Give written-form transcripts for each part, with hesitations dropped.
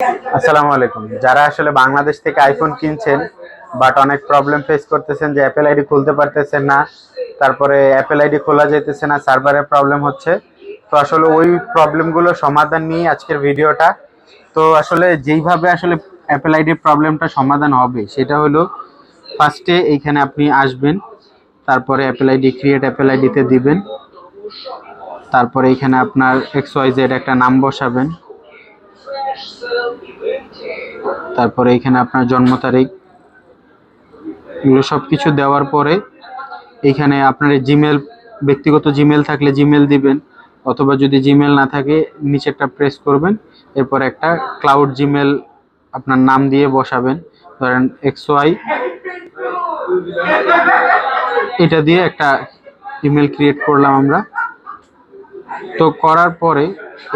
আসসালামু আলাইকুম। যারা আসলে বাংলাদেশ থেকে আইফোন কিনছেন বাট অনেক প্রবলেম ফেস করতেছেন যে অ্যাপেল আইডি খুলতে পারতেছেন না, তারপরে অ্যাপেল আইডি খোলা যাইতেছে না, সার্ভারের প্রবলেম হচ্ছে। তো আসলে ওই প্রবলেমগুলো সমাধান নিয়ে আজকের ভিডিওটা। তো আসলে যেইভাবে আসলে অ্যাপেল আইডির প্রবলেমটা সমাধান হবে সেটা হলো, ফার্স্টে এইখানে আপনি আসবেন, তারপরে অ্যাপেল আইডি ক্রিয়েট অ্যাপেল আইডিতে দিবেন, তারপরে এইখানে আপনার XYZ একটা নাম বসাবেন, তারপরে এখানে আপনার জন্ম তারিখ, এগুলো সব কিছু দেওয়ার পরে এইখানে আপনার জিমেল, ব্যক্তিগত জিমেল থাকলে জিমেল দিবেন, অথবা যদি জিমেল না থাকে নিচে একটা প্রেস করবেন, এরপর একটা ক্লাউড জিমেল আপনার নাম দিয়ে বসাবেন, ধরেন XY, এটা দিয়ে একটা ইমেল ক্রিয়েট করলাম আমরা। তো করার পরে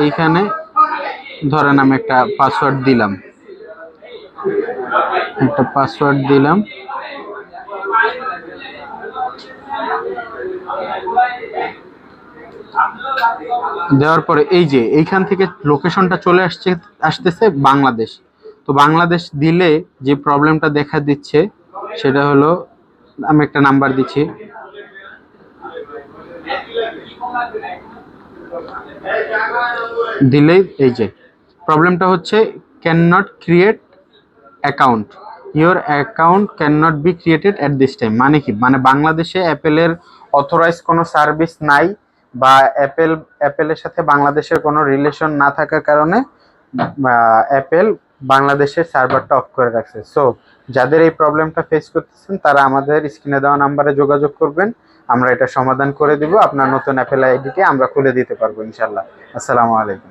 এইখানে ধরেন আমি একটা পাসওয়ার্ড দিলাম, দেওয়ার পরে এই যে এইখান থেকে লোকেশনটা চলে আসতেছে বাংলাদেশ। তো বাংলাদেশ দিলে যে প্রবলেমটা দেখা দিচ্ছে সেটা হলো, আমি একটা নাম্বার দিচ্ছি, দিলেই এই যে প্রবলেমটা হচ্ছে can not create account, your account can not be created at this time. মানে কি, মানে বাংলাদেশে অ্যাপেলের অথরাইজ কোনো সার্ভিস নাই, বা অ্যাপেলের সাথে বাংলাদেশের কোনো রিলেশন না থাকার কারণে অ্যাপেল বাংলাদেশের সার্ভারটা অফ করে রাখছে। সো যাদের এই প্রবলেমটা ফেস করতেছেন তারা আমাদের স্ক্রিনে দেওয়া নাম্বারে যোগাযোগ করবেন, আমরা এটা সমাধান করে দিব। আপনার নতুন অ্যাপেল আইডিটি আমরা খুলে দিতে পারবো ইনশাল্লাহ। আসসালামু আলাইকুম।